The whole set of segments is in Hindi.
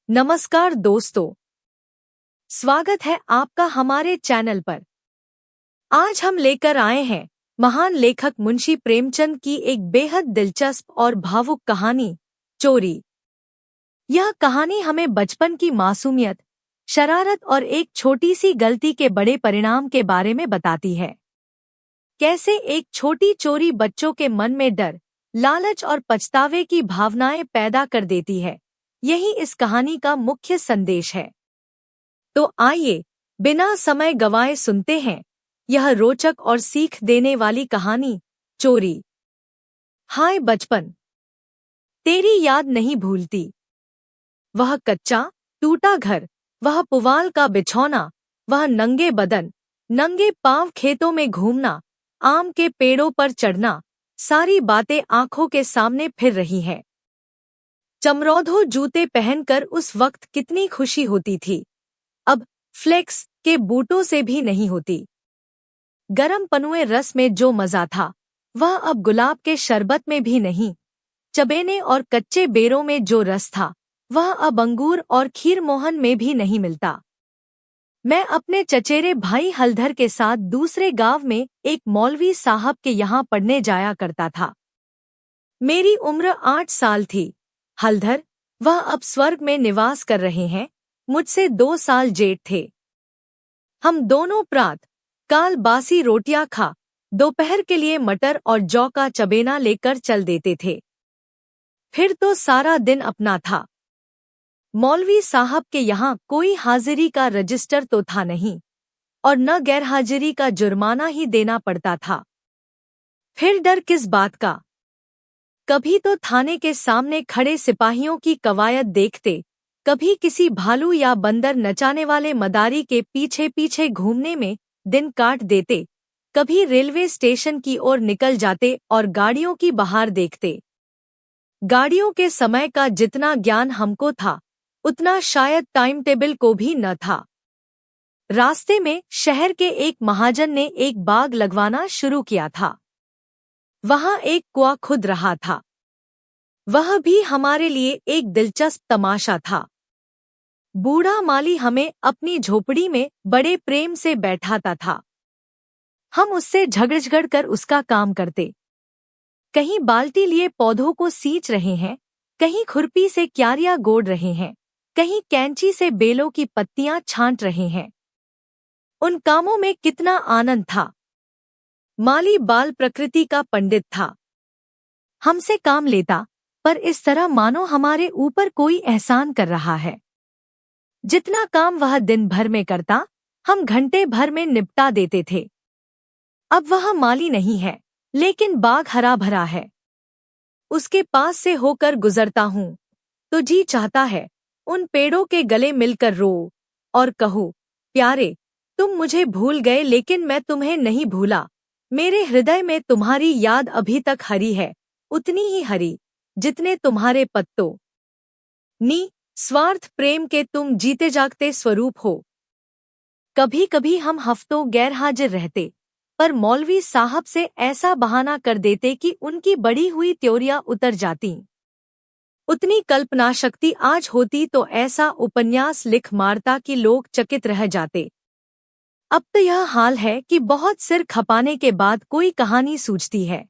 नमस्कार दोस्तों, स्वागत है आपका हमारे चैनल पर। आज हम लेकर आए हैं महान लेखक मुंशी प्रेमचंद की एक बेहद दिलचस्प और भावुक कहानी, चोरी। यह कहानी हमें बचपन की मासूमियत, शरारत और एक छोटी सी गलती के बड़े परिणाम के बारे में बताती है। कैसे एक छोटी चोरी बच्चों के मन में डर, लालच और पछतावे की भावनाएं पैदा कर देती है। यही इस कहानी का मुख्य संदेश है। तो आइए बिना समय गंवाए सुनते हैं यह रोचक और सीख देने वाली कहानी, चोरी। हाय बचपन, तेरी याद नहीं भूलती। वह कच्चा टूटा घर, वह पुवाल का बिछौना, वह नंगे बदन, नंगे पांव खेतों में घूमना, आम के पेड़ों पर चढ़ना, सारी बातें आंखों के सामने फिर रही हैं। चमरौधो जूते पहनकर उस वक्त कितनी खुशी होती थी, अब फ्लेक्स के बूटों से भी नहीं होती। गरम पनुए रस में जो मजा था वह अब गुलाब के शरबत में भी नहीं। चबेने और कच्चे बेरों में जो रस था वह अब अंगूर और खीरमोहन में भी नहीं मिलता। मैं अपने चचेरे भाई हलधर के साथ दूसरे गांव में एक मौलवी साहब के यहाँ पढ़ने जाया करता था। मेरी उम्र 8 साल थी। हलधर, वह अब स्वर्ग में निवास कर रहे हैं, मुझसे 2 साल जेठ थे। हम दोनों प्रात काल बासी रोटियां खा दोपहर के लिए मटर और जौ का चबेना लेकर चल देते थे। फिर तो सारा दिन अपना था। मौलवी साहब के यहाँ कोई हाजिरी का रजिस्टर तो था नहीं और न गैरहाजिरी का जुर्माना ही देना पड़ता था। फिर डर किस बात का? कभी तो थाने के सामने खड़े सिपाहियों की कवायद देखते, कभी किसी भालू या बंदर नचाने वाले मदारी के पीछे पीछे घूमने में दिन काट देते, कभी रेलवे स्टेशन की ओर निकल जाते और गाड़ियों की बहार देखते। गाड़ियों के समय का जितना ज्ञान हमको था उतना शायद टाइम टेबल को भी न था। रास्ते में शहर के एक महाजन ने एक बाग लगवाना शुरू किया था। वहां एक कुआं खुद रहा था। वह भी हमारे लिए एक दिलचस्प तमाशा था। बूढ़ा माली हमें अपनी झोपड़ी में बड़े प्रेम से बैठाता था। हम उससे झगड़ कर उसका काम करते। कहीं बाल्टी लिए पौधों को सींच रहे हैं, कहीं खुरपी से क्यारियां गोड़ रहे हैं, कहीं कैंची से बेलों की पत्तियां छांट रहे हैं। उन कामों में कितना आनंद था। माली बाल प्रकृति का पंडित था। हमसे काम लेता, पर इस तरह मानो हमारे ऊपर कोई एहसान कर रहा है। जितना काम वह दिन भर में करता, हम घंटे भर में निपटा देते थे। अब वह माली नहीं है, लेकिन बाग हरा भरा है। उसके पास से होकर गुजरता हूँ तो जी चाहता है उन पेड़ों के गले मिलकर रो और कहूँ, प्यारे, तुम मुझे भूल गए लेकिन मैं तुम्हें नहीं भूला। मेरे हृदय में तुम्हारी याद अभी तक हरी है, उतनी ही हरी जितने तुम्हारे पत्तों। स्वार्थ प्रेम के तुम जीते जागते स्वरूप हो। कभी कभी हम हफ्तों गैरहाजिर रहते, पर मौलवी साहब से ऐसा बहाना कर देते कि उनकी बढ़ी हुई त्योरियां उतर जाती। उतनी कल्पना शक्ति आज होती तो ऐसा उपन्यास लिख मारता कि लोग चकित रह जाते। अब तो यह हाल है कि बहुत सिर खपाने के बाद कोई कहानी सूझती है।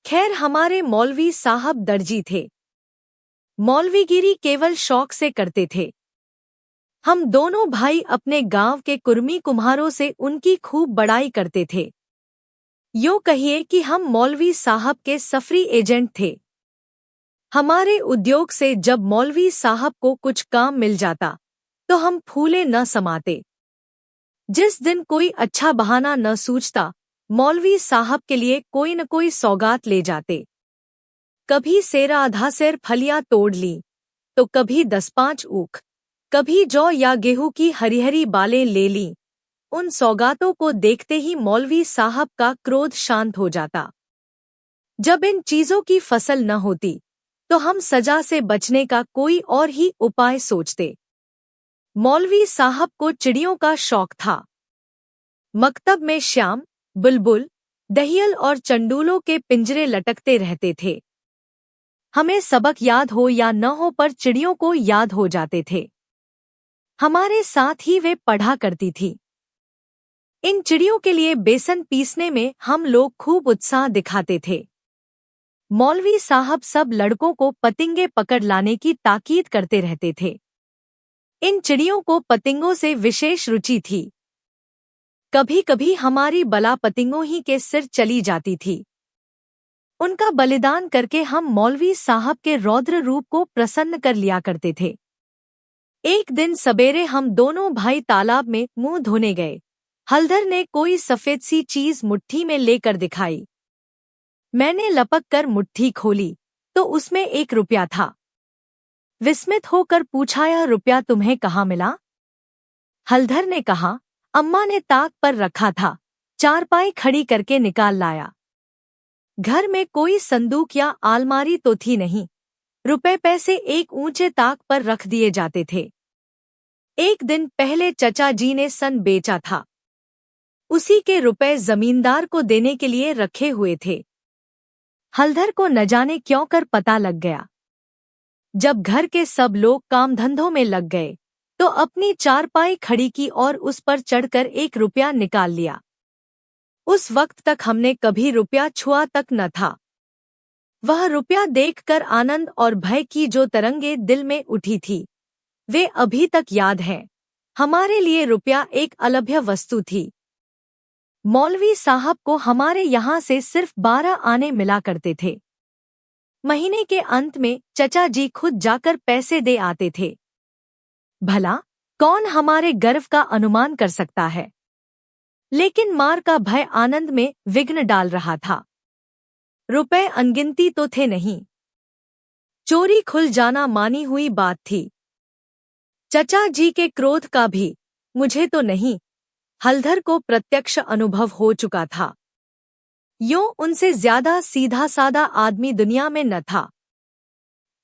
खैर, हमारे मौलवी साहब दर्जी थे। मौलवीगिरी केवल शौक से करते थे। हम दोनों भाई अपने गांव के कुर्मी कुम्हारों से उनकी खूब बड़ाई करते थे। यूं कहिए कि हम मौलवी साहब के सफरी एजेंट थे। हमारे उद्योग से जब मौलवी साहब को कुछ काम मिल जाता तो हम फूले न समाते। जिस दिन कोई अच्छा बहाना न सूझता, मौलवी साहब के लिए कोई न कोई सौगात ले जाते। कभी सेरा आधा सेर फलियां तोड़ ली, तो कभी 10-5 ऊख, कभी जौ या गेहूं की हरी-हरी बालें ले ली। उन सौगातों को देखते ही मौलवी साहब का क्रोध शांत हो जाता। जब इन चीजों की फसल न होती, तो हम सजा से बचने का कोई और ही उपाय सोचते। मौलवी साहब को चिड़ियों का शौक था। मकतब में श्याम, बुलबुल, दहियल और चंडूलों के पिंजरे लटकते रहते थे। हमें सबक याद हो या न हो पर चिड़ियों को याद हो जाते थे। हमारे साथ ही वे पढ़ा करती थी। इन चिड़ियों के लिए बेसन पीसने में हम लोग खूब उत्साह दिखाते थे। मौलवी साहब सब लड़कों को पतंगे पकड़ लाने की ताकीद करते रहते थे। इन चिड़ियों को पतंगों से विशेष रुचि थी। कभी कभी हमारी बला पतंगों ही के सिर चली जाती थी। उनका बलिदान करके हम मौलवी साहब के रौद्र रूप को प्रसन्न कर लिया करते थे। एक दिन सवेरे हम दोनों भाई तालाब में मुंह धोने गए। हलधर ने कोई सफेद सी चीज मुट्ठी में लेकर दिखाई। मैंने लपक कर मुट्ठी खोली तो उसमें 1 रुपया था। विस्मित होकर पूछा, यह रुपया तुम्हें कहाँ मिला? हलधर ने कहा, अम्मा ने ताक पर रखा था, चारपाई खड़ी करके निकाल लाया। घर में कोई संदूक या आलमारी तो थी नहीं। रुपए पैसे एक ऊंचे ताक पर रख दिए जाते थे। एक दिन पहले चचा जी ने सन बेचा था। उसी के रुपए जमींदार को देने के लिए रखे हुए थे। हलधर को न जाने क्यों कर पता लग गया। जब घर के सब लोग काम धंधों में लग गए तो अपनी चारपाई खड़ी की और उस पर चढ़कर 1 रुपया निकाल लिया। उस वक्त तक हमने कभी रुपया छुआ तक न था। वह रुपया देखकर आनंद और भय की जो तरंगे दिल में उठी थी वे अभी तक याद हैं। हमारे लिए रुपया एक अलभ्य वस्तु थी। मौलवी साहब को हमारे यहाँ से सिर्फ 12 आने मिला करते थे। महीने के अंत में चचा जी खुद जाकर पैसे दे आते थे। भला कौन हमारे गर्व का अनुमान कर सकता है? लेकिन मार का भय आनंद में विघ्न डाल रहा था। रुपए अनगिनती तो थे नहीं। चोरी खुल जाना मानी हुई बात थी। चचा जी के क्रोध का भी मुझे तो नहीं, हलधर को प्रत्यक्ष अनुभव हो चुका था। यूं उनसे ज्यादा सीधा सादा आदमी दुनिया में न था।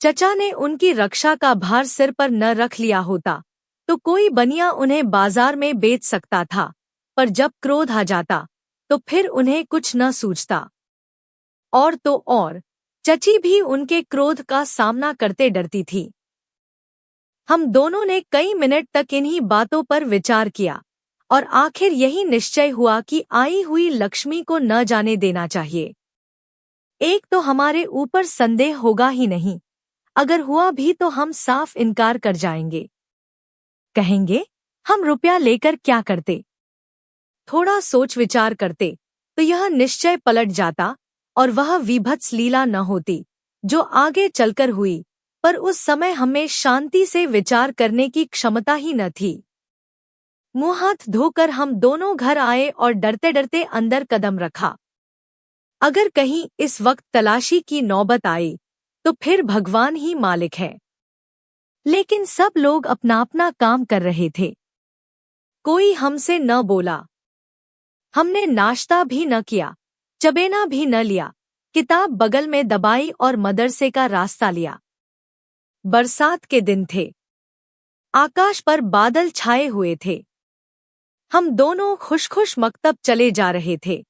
चचा ने उनकी रक्षा का भार सिर पर न रख लिया होता तो कोई बनिया उन्हें बाजार में बेच सकता था, पर जब क्रोध आ जाता तो फिर उन्हें कुछ न सूझता। और तो और चची भी उनके क्रोध का सामना करते डरती थी। हम दोनों ने कई मिनट तक इन्हीं बातों पर विचार किया और आखिर यही निश्चय हुआ कि आई हुई लक्ष्मी को न जाने देना चाहिए। एक तो हमारे ऊपर संदेह होगा ही नहीं, अगर हुआ भी तो हम साफ इनकार कर जाएंगे। कहेंगे हम रुपया लेकर क्या करते। थोड़ा सोच विचार करते तो यह निश्चय पलट जाता और वह विभत्स लीला न होती जो आगे चलकर हुई, पर उस समय हमें शांति से विचार करने की क्षमता ही न थी। मुंह हाथ धोकर हम दोनों घर आए और डरते डरते अंदर कदम रखा। अगर कहीं इस वक्त तलाशी की नौबत आई तो फिर भगवान ही मालिक है। लेकिन सब लोग अपना अपना काम कर रहे थे। कोई हमसे न बोला। हमने नाश्ता भी न किया, चबेना भी न लिया, किताब बगल में दबाई और मदरसे का रास्ता लिया। बरसात के दिन थे। आकाश पर बादल छाए हुए थे। हम दोनों खुश खुश मकतब चले जा रहे थे।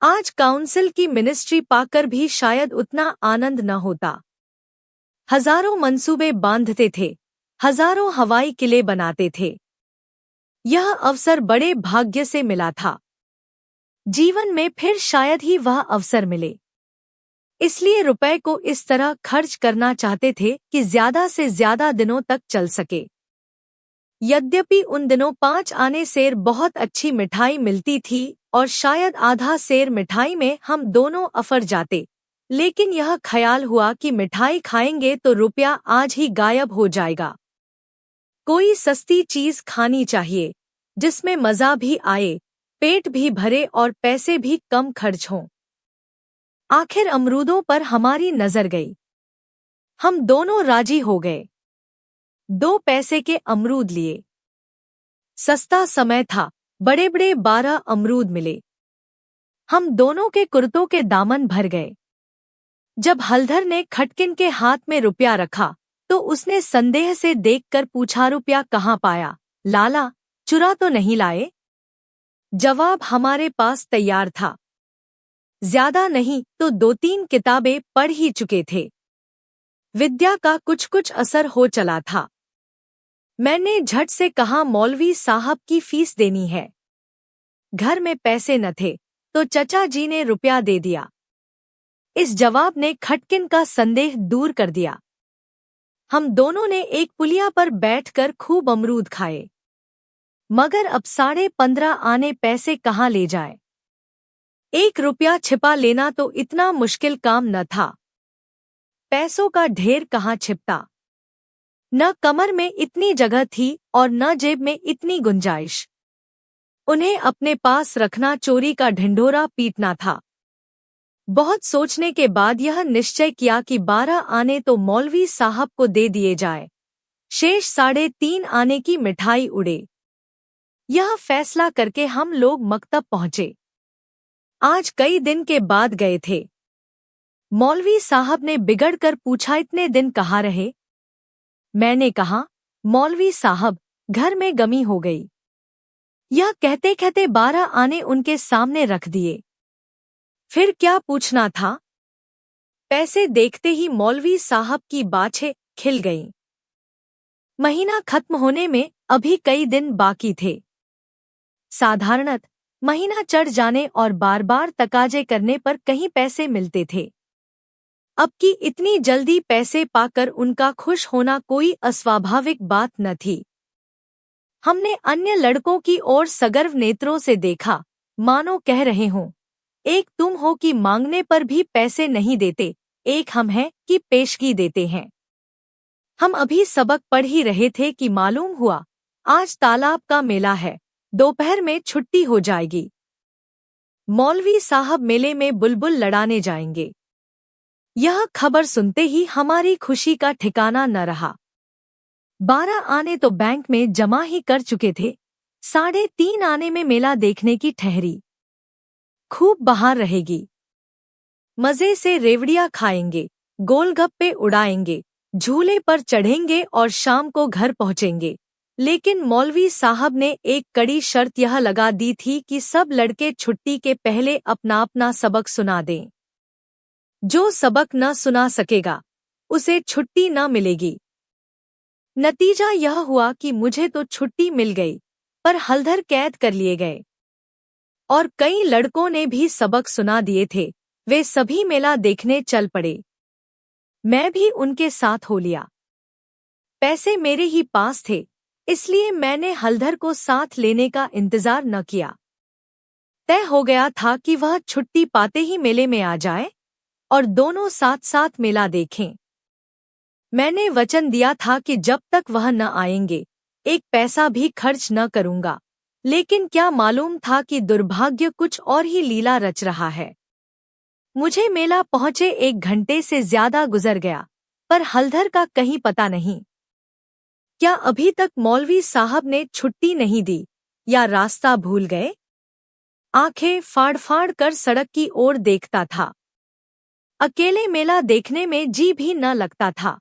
आज काउंसिल की मिनिस्ट्री पाकर भी शायद उतना आनंद न होता। हजारों मंसूबे बांधते थे, हजारों हवाई किले बनाते थे। यह अवसर बड़े भाग्य से मिला था। जीवन में फिर शायद ही वह अवसर मिले। इसलिए रुपए को इस तरह खर्च करना चाहते थे कि ज्यादा से ज्यादा दिनों तक चल सके। यद्यपि उन दिनों 5 आने सेर बहुत अच्छी मिठाई मिलती थी और शायद आधा सेर मिठाई में हम दोनों अफर जाते, लेकिन यह ख्याल हुआ कि मिठाई खाएंगे तो रुपया आज ही गायब हो जाएगा। कोई सस्ती चीज खानी चाहिए जिसमें मजा भी आए, पेट भी भरे और पैसे भी कम खर्च हों। आखिर अमरूदों पर हमारी नजर गई। हम दोनों राजी हो गए। 2 पैसे के अमरूद लिए। सस्ता समय था, बड़े बड़े 12 अमरूद मिले। हम दोनों के कुर्तों के दामन भर गए। जब हलधर ने खटकिन के हाथ में रुपया रखा तो उसने संदेह से देखकर पूछा, रुपया कहाँ पाया लाला, चुरा तो नहीं लाए? जवाब हमारे पास तैयार था। ज्यादा नहीं तो 2-3 किताबें पढ़ ही चुके थे। विद्या का कुछ कुछ असर हो चला था। मैंने झट से कहा, मौलवी साहब की फीस देनी है। घर में पैसे न थे तो चचा जी ने रुपया दे दिया। इस जवाब ने खटकिन का संदेह दूर कर दिया। हम दोनों ने एक पुलिया पर बैठकर खूब अमरूद खाए। मगर अब 15.5 आने पैसे कहाँ ले जाए? 1 रुपया छिपा लेना तो इतना मुश्किल काम न था। पैसों का ढेर कहाँ छिपता? न कमर में इतनी जगह थी और न जेब में इतनी गुंजाइश। उन्हें अपने पास रखना चोरी का ढिंढोरा पीटना था। बहुत सोचने के बाद यह निश्चय किया कि 12 आने तो मौलवी साहब को दे दिए जाए, शेष 3.5 आने की मिठाई उड़े। यह फैसला करके हम लोग मकतब पहुंचे। आज कई दिन के बाद गए थे। मौलवी साहब ने बिगड़कर पूछा, इतने दिन कहाँ रहे? मैंने कहा, मौलवी साहब, घर में गमी हो गई। यह कहते कहते 12 आने उनके सामने रख दिए। फिर क्या पूछना था? पैसे देखते ही मौलवी साहब की बाछें खिल गईं। महीना खत्म होने में अभी कई दिन बाकी थे। साधारणत महीना चढ़ जाने और बार बार तकाजे करने पर कहीं पैसे मिलते थे। अब की इतनी जल्दी पैसे पाकर उनका खुश होना कोई अस्वाभाविक बात न थी। हमने अन्य लड़कों की ओर सगर्व नेत्रों से देखा, मानो कह रहे हों, एक तुम हो कि मांगने पर भी पैसे नहीं देते, एक हम हैं कि पेशगी देते हैं। हम अभी सबक पढ़ ही रहे थे कि मालूम हुआ आज तालाब का मेला है, दोपहर में छुट्टी हो जाएगी। मौलवी साहब मेले में बुलबुल लड़ाने जाएंगे। यह खबर सुनते ही हमारी खुशी का ठिकाना न रहा। 12 आने तो बैंक में जमा ही कर चुके थे, 3.5 आने में मेला देखने की ठहरी। खूब बहार रहेगी। मजे से रेवड़ियाँ खाएंगे, गोलगप्पे उड़ाएंगे, झूले पर चढ़ेंगे और शाम को घर पहुँचेंगे। लेकिन मौलवी साहब ने एक कड़ी शर्त यह लगा दी थी कि सब लड़के छुट्टी के पहले अपना अपना सबक सुना दें। जो सबक न सुना सकेगा उसे छुट्टी न मिलेगी। नतीजा यह हुआ कि मुझे तो छुट्टी मिल गई, पर हलधर कैद कर लिए गए। और कई लड़कों ने भी सबक सुना दिए थे, वे सभी मेला देखने चल पड़े। मैं भी उनके साथ हो लिया। पैसे मेरे ही पास थे, इसलिए मैंने हलधर को साथ लेने का इंतजार न किया। तय हो गया था कि वह छुट्टी पाते ही मेले में आ जाए और दोनों साथ साथ मेला देखें। मैंने वचन दिया था कि जब तक वह न आएंगे, एक पैसा भी खर्च न करूंगा। लेकिन क्या मालूम था कि दुर्भाग्य कुछ और ही लीला रच रहा है। मुझे मेला पहुंचे 1 घंटे से ज्यादा गुजर गया, पर हलधर का कहीं पता नहीं। क्या अभी तक मौलवी साहब ने छुट्टी नहीं दी या रास्ता भूल गए? आंखें फाड़ फाड़ कर सड़क की ओर देखता था। अकेले मेला देखने में जी भी न लगता था।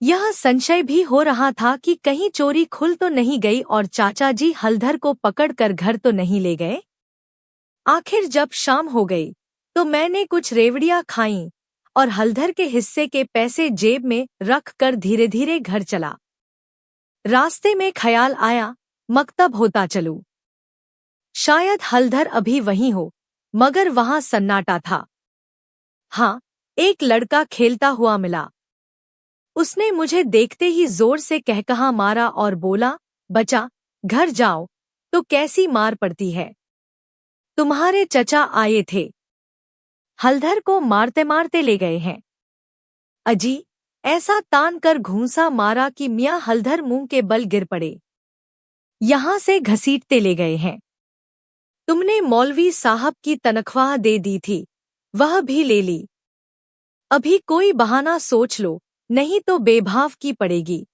यह संशय भी हो रहा था कि कहीं चोरी खुल तो नहीं गई और चाचा जी हलधर को पकड़कर घर तो नहीं ले गए। आखिर जब शाम हो गई तो मैंने कुछ रेवड़ियाँ खाईं और हलधर के हिस्से के पैसे जेब में रख कर धीरे धीरे घर चला। रास्ते में ख्याल आया, मकतब होता चलूं। शायद हलधर अभी वहीं हो, मगर वहां सन्नाटा था। हाँ, एक लड़का खेलता हुआ मिला। उसने मुझे देखते ही जोर से कहकहा मारा और बोला, बचा, घर जाओ तो कैसी मार पड़ती है। तुम्हारे चचा आए थे, हलधर को मारते मारते ले गए हैं। अजी, ऐसा तान कर घूंसा मारा कि मियाँ हलधर मुंह के बल गिर पड़े। यहां से घसीटते ले गए हैं। तुमने मौलवी साहब की तनख्वाह दे दी थी, वह भी ले ली। अभी कोई बहाना सोच लो, नहीं तो बेभाव की पड़ेगी।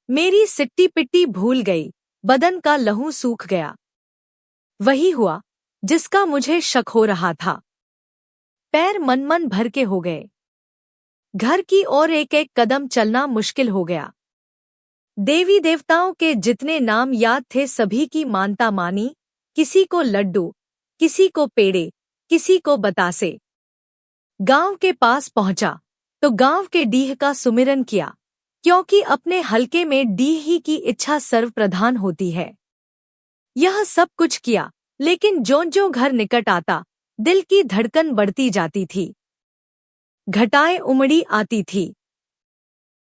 मेरी सिट्टी पिट्टी भूल गई, बदन का लहू सूख गया। वही हुआ जिसका मुझे शक हो रहा था। पैर मन मन भर के हो गए। घर की ओर एक एक कदम चलना मुश्किल हो गया। देवी देवताओं के जितने नाम याद थे सभी की मानता मानी, किसी को लड्डू, किसी को पेड़े, किसी को बतासे। गांव के पास पहुंचा तो गांव के डीह का सुमिरन किया, क्योंकि अपने हलके में डीह ही की इच्छा सर्वप्रधान होती है। यह सब कुछ किया, लेकिन ज्यों-ज्यों घर निकट आता, दिल की धड़कन बढ़ती जाती थी, घटाएं उमड़ी आती थी।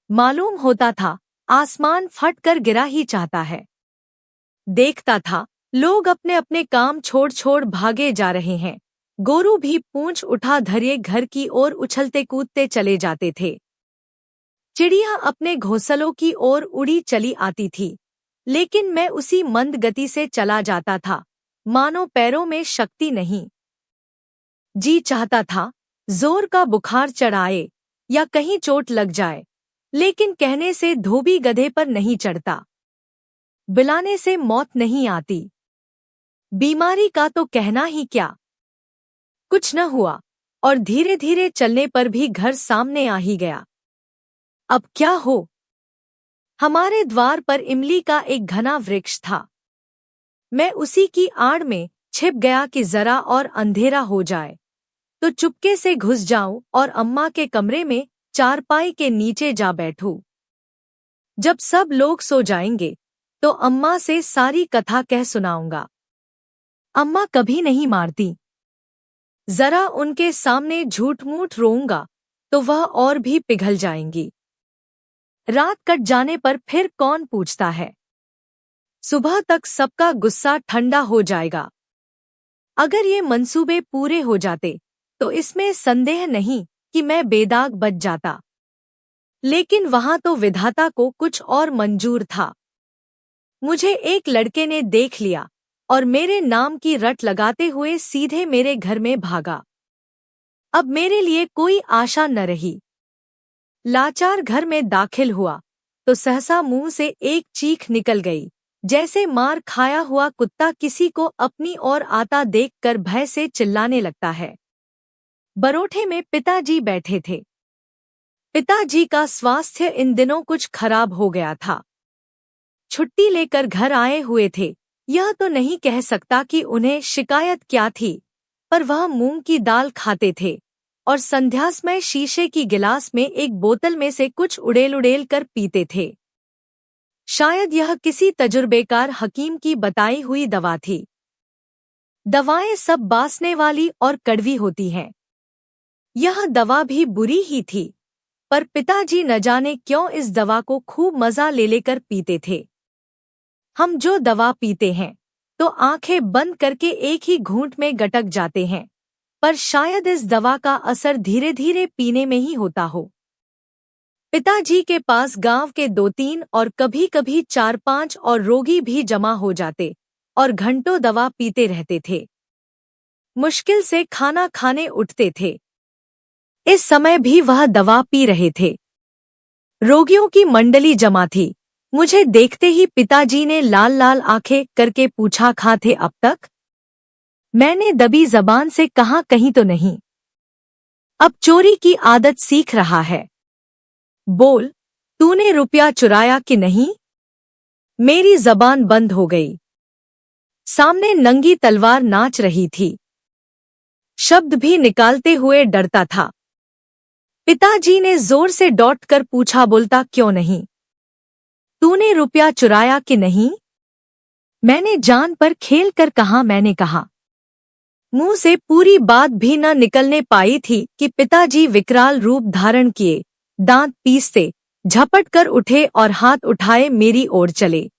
मालूम होता था आसमान फट कर गिरा ही चाहता है। देखता था लोग अपने अपने काम छोड़ छोड़ भागे जा रहे हैं। गोरू भी पूंछ उठा धरिए घर की ओर उछलते कूदते चले जाते थे। चिड़िया अपने घोंसलों की ओर उड़ी चली आती थी, लेकिन मैं उसी मंद गति से चला जाता था, मानो पैरों में शक्ति नहीं। जी चाहता था जोर का बुखार चढ़ाए या कहीं चोट लग जाए, लेकिन कहने से धोबी गधे पर नहीं चढ़ता, बुलाने से मौत नहीं आती। बीमारी का तो कहना ही क्या। कुछ न हुआ और धीरे धीरे चलने पर भी घर सामने आ ही गया। अब क्या हो। हमारे द्वार पर इमली का एक घना वृक्ष था। मैं उसी की आड़ में छिप गया कि जरा और अंधेरा हो जाए तो चुपके से घुस जाऊं और अम्मा के कमरे में चारपाई के नीचे जा बैठूं। जब सब लोग सो जाएंगे तो अम्मा से सारी कथा कह सुनाऊंगा। अम्मा कभी नहीं मारती। जरा उनके सामने झूठ-मूठ रोऊंगा तो वह और भी पिघल जाएंगी। रात कट जाने पर फिर कौन पूछता है। सुबह तक सबका गुस्सा ठंडा हो जाएगा। अगर ये मंसूबे पूरे हो जाते तो इसमें संदेह नहीं कि मैं बेदाग बच जाता, लेकिन वहां तो विधाता को कुछ और मंजूर था। मुझे एक लड़के ने देख लिया और मेरे नाम की रट लगाते हुए सीधे मेरे घर में भागा। अब मेरे लिए कोई आशा न रही। लाचार घर में दाखिल हुआ तो सहसा मुंह से एक चीख निकल गई, जैसे मार खाया हुआ कुत्ता किसी को अपनी ओर आता देखकर भय से चिल्लाने लगता है। बरोठे में पिताजी बैठे थे। पिताजी का स्वास्थ्य इन दिनों कुछ खराब हो गया था। छुट्टी लेकर घर आए हुए थे। यह तो नहीं कह सकता कि उन्हें शिकायत क्या थी, पर वह मूंग की दाल खाते थे और संध्या समय शीशे की गिलास में एक बोतल में से कुछ उड़ेल उड़ेल कर पीते थे। शायद यह किसी तजुर्बेकार हकीम की बताई हुई दवा थी। दवाएं सब बासने वाली और कड़वी होती हैं। यह दवा भी बुरी ही थी, पर पिताजी न जाने क्यों इस दवा को खूब मजा ले लेकर पीते थे। हम जो दवा पीते हैं तो आंखें बंद करके एक ही घूंट में गटक जाते हैं, पर शायद इस दवा का असर धीरे धीरे पीने में ही होता हो। पिताजी के पास गांव के 2-3 और कभी-कभी 4-5 और रोगी भी जमा हो जाते और घंटों दवा पीते रहते थे। मुश्किल से खाना खाने उठते थे। इस समय भी वह दवा पी रहे थे। रोगियों की मंडली जमा थी। मुझे देखते ही पिताजी ने लाल लाल आंखें करके पूछा, खा थे अब तक? मैंने दबी जबान से कहा, कहीं तो नहीं। अब चोरी की आदत सीख रहा है। बोल, तूने रुपया चुराया कि नहीं? मेरी जबान बंद हो गई। सामने नंगी तलवार नाच रही थी। शब्द भी निकालते हुए डरता था। पिताजी ने जोर से डॉट कर पूछा, बोलता क्यों नहीं? तूने रुपया चुराया कि नहीं? मैंने जान पर खेल कर कहा, मैंने कहा। मुंह से पूरी बात भी न निकलने पाई थी कि पिताजी विकराल रूप धारण किए, दांत पीसते झपट कर उठे और हाथ उठाए मेरी ओर चले।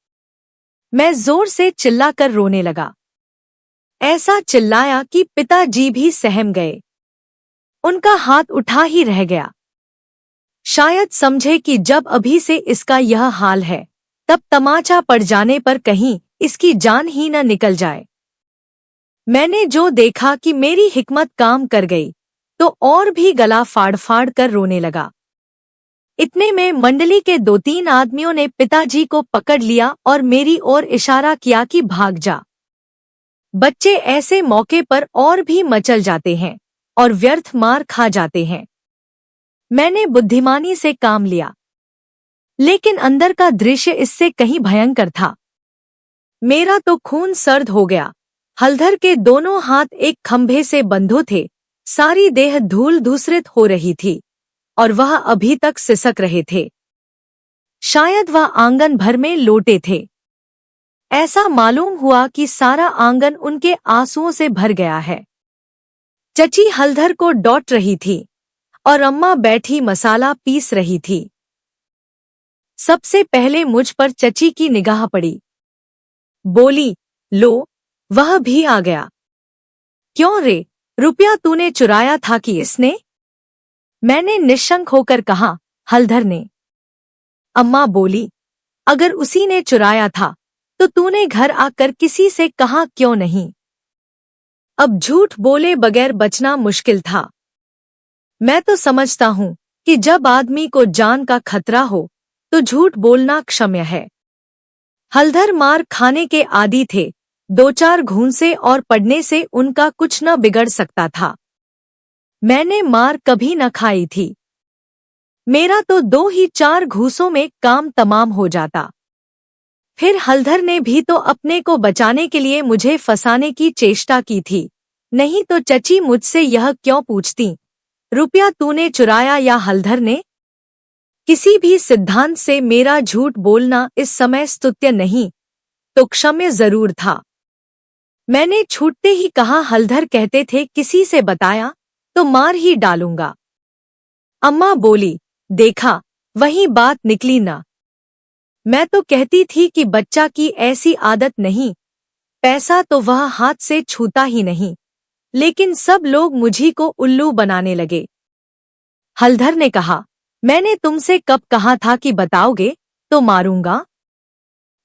मैं जोर से चिल्लाकर रोने लगा। ऐसा चिल्लाया कि पिताजी भी सहम गए। उनका हाथ उठा ही रह गया। शायद समझे कि जब अभी से इसका यह हाल है, तब तमाचा पड़ जाने पर कहीं इसकी जान ही न निकल जाए। मैंने जो देखा कि मेरी हिकमत काम कर गई, तो और भी गला फाड़ फाड़ कर रोने लगा। इतने में मंडली के 2-3 आदमियों ने पिताजी को पकड़ लिया और मेरी ओर इशारा किया कि भाग जा। बच्चे ऐसे मौके पर और भी मचल जाते हैं और व्यर्थ मार खा जाते हैं। मैंने बुद्धिमानी से काम लिया, लेकिन अंदर का दृश्य इससे कहीं भयंकर था। मेरा तो खून सर्द हो गया। हलधर के दोनों हाथ एक खंभे से बंधो थे। सारी देह धूल धूसरित हो रही थी। और वह अभी तक सिसक रहे थे। शायद वह आंगन भर में लोटे थे। ऐसा मालूम हुआ कि सारा आंगन उनके आंसुओं से भर गया है। चची हलधर को डॉट रही थी और अम्मा बैठी मसाला पीस रही थी। सबसे पहले मुझ पर चची की निगाह पड़ी। बोली, लो, वह भी आ गया। क्यों रे, रुपया तूने चुराया था कि इसने? मैंने निशंक होकर कहा, हलधर ने। अम्मा बोली, अगर उसी ने चुराया था तो तूने घर आकर किसी से कहा क्यों नहीं? अब झूठ बोले बगैर बचना मुश्किल था। मैं तो समझता हूं कि जब आदमी को जान का खतरा हो तो झूठ बोलना क्षम्य है। हलधर मार खाने के आदी थे। 2-4 घूंसे और पड़ने से उनका कुछ न बिगड़ सकता था। मैंने मार कभी न खाई थी। मेरा तो 2 ही 4 घूंसों में काम तमाम हो जाता। फिर हलधर ने भी तो अपने को बचाने के लिए मुझे फंसाने की चेष्टा की थी। नहीं तो चची मुझसे यह क्यों पूछती, रुपया तूने चुराया या हलधर ने? किसी भी सिद्धांत से मेरा झूठ बोलना इस समय स्तुत्य नहीं तो क्षम्य जरूर था। मैंने छूटते ही कहा, हलधर कहते थे किसी से बताया तो मार ही डालूंगा। अम्मा बोली, देखा, वही बात निकली ना। मैं तो कहती थी कि बच्चा की ऐसी आदत नहीं, पैसा तो वह हाथ से छूता ही नहीं, लेकिन सब लोग मुझी को उल्लू बनाने लगे। हलधर ने कहा, मैंने तुमसे कब कहा था कि बताओगे तो मारूंगा?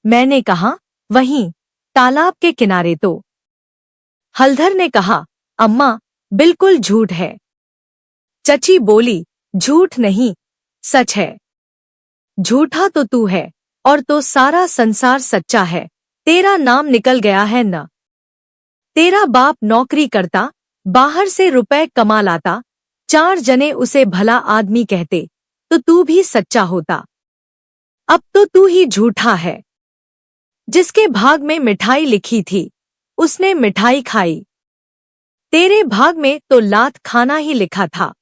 मैंने कहा, वहीं तालाब के किनारे तो। हलधर ने कहा, अम्मा, बिल्कुल झूठ है। चची बोली, झूठ नहीं, सच है। झूठा तो तू है और तो सारा संसार सच्चा है। तेरा नाम निकल गया है न। तेरा बाप नौकरी करता, बाहर से रुपए कमा लाता, 4 जने उसे भला आदमी कहते तो तू भी सच्चा होता। अब तो तू ही झूठा है। जिसके भाग में मिठाई लिखी थी उसने मिठाई खाई। तेरे भाग में तो लात खाना ही लिखा था।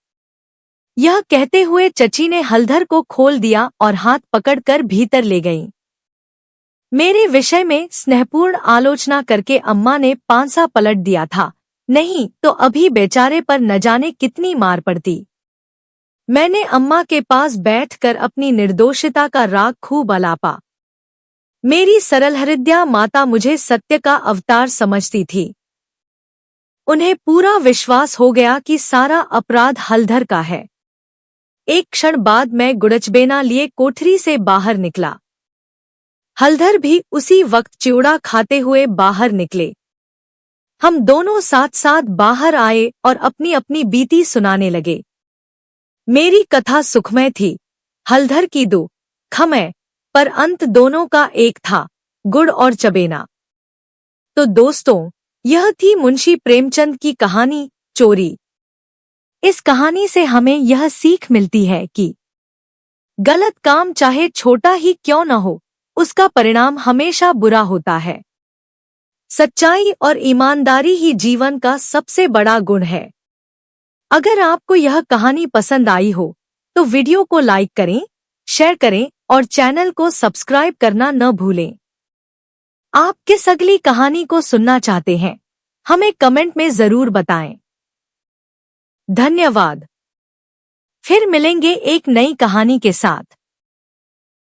यह कहते हुए चची ने हलधर को खोल दिया और हाथ पकड़कर भीतर ले गईं। मेरे विषय में स्नेहपूर्ण आलोचना करके अम्मा ने पांसा पलट दिया था, नहीं तो अभी बेचारे पर न जाने कितनी मार पड़ती। मैंने अम्मा के पास बैठकर अपनी निर्दोषिता का राग खूब अलापा। मेरी सरल हृदया माता मुझे सत्य का अवतार समझती थी। उन्हें पूरा विश्वास हो गया कि सारा अपराध हलधर का है। एक क्षण बाद मैं गुड़चबेना लिए कोठरी से बाहर निकला। हलधर भी उसी वक्त चिवड़ा खाते हुए बाहर निकले। हम दोनों साथ साथ बाहर आए और अपनी अपनी बीती सुनाने लगे। मेरी कथा सुखमय थी, हलधर की दुखमय, पर अंत दोनों का एक था, गुड़ और चबेना। तो दोस्तों, यह थी मुंशी प्रेमचंद की कहानी चोरी। इस कहानी से हमें यह सीख मिलती है कि गलत काम चाहे छोटा ही क्यों न हो, उसका परिणाम हमेशा बुरा होता है। सच्चाई और ईमानदारी ही जीवन का सबसे बड़ा गुण है। अगर आपको यह कहानी पसंद आई हो तो वीडियो को लाइक करें, शेयर करें और चैनल को सब्सक्राइब करना न भूलें। आप किस अगली कहानी को सुनना चाहते हैं, हमें कमेंट में जरूर बताएं। धन्यवाद। फिर मिलेंगे एक नई कहानी के साथ।